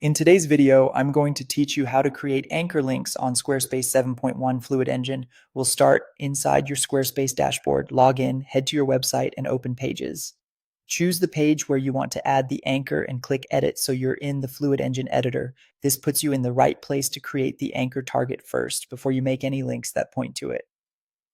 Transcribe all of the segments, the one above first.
In today's video, I'm going to teach you how to create anchor links on Squarespace 7.1 Fluid Engine. We'll start inside your Squarespace dashboard, log in, head to your website, and open Pages. Choose the page where you want to add the anchor and click Edit so you're in the Fluid Engine editor. This puts you in the right place to create the anchor target first before you make any links that point to it.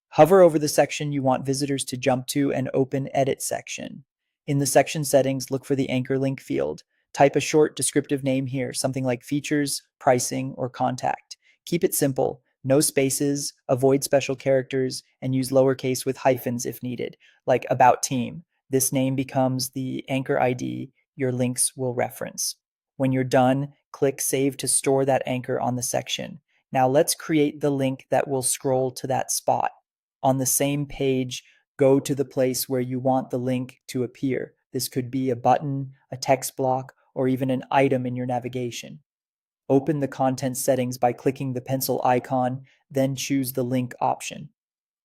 Hover over the section you want visitors to jump to and open Edit section. In the section settings, look for the anchor link field. Type a short descriptive name here, something like features, pricing, or contact. Keep it simple, no spaces, avoid special characters, and use lowercase with hyphens if needed, like About Team. This name becomes the anchor ID your links will reference. When you're done, click Save to store that anchor on the section. Now let's create the link that will scroll to that spot. On the same page, go to the place where you want the link to appear. This could be a button, a text block, or even an item in your navigation. Open the content settings by clicking the pencil icon, then choose the link option.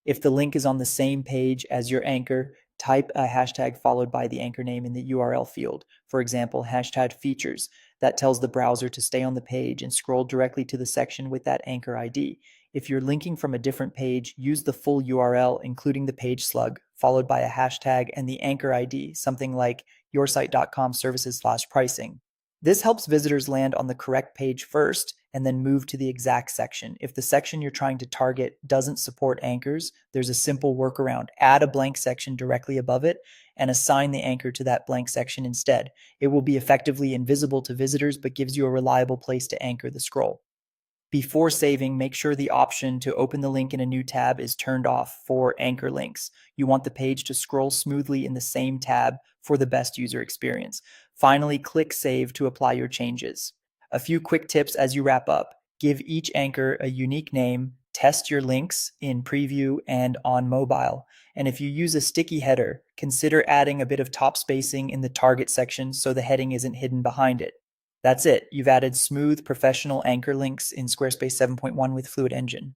If the link is on the same page as your anchor, type a hashtag followed by the anchor name in the URL field. For example, hashtag features. That tells the browser to stay on the page and scroll directly to the section with that anchor ID. If you're linking from a different page, use the full URL, including the page slug, followed by a hashtag and the anchor ID, something like yoursite.com services/pricing. This helps visitors land on the correct page first and then move to the exact section. If the section you're trying to target doesn't support anchors, there's a simple workaround. Add a blank section directly above it and assign the anchor to that blank section instead. It will be effectively invisible to visitors, but gives you a reliable place to anchor the scroll. Before saving, make sure the option to open the link in a new tab is turned off for anchor links. You want the page to scroll smoothly in the same tab for the best user experience. Finally, click Save to apply your changes. A few quick tips as you wrap up. Give each anchor a unique name. Test your links in preview and on mobile. And if you use a sticky header, consider adding a bit of top spacing in the target section so the heading isn't hidden behind it. That's it. You've added smooth, professional anchor links in Squarespace 7.1 with Fluid Engine.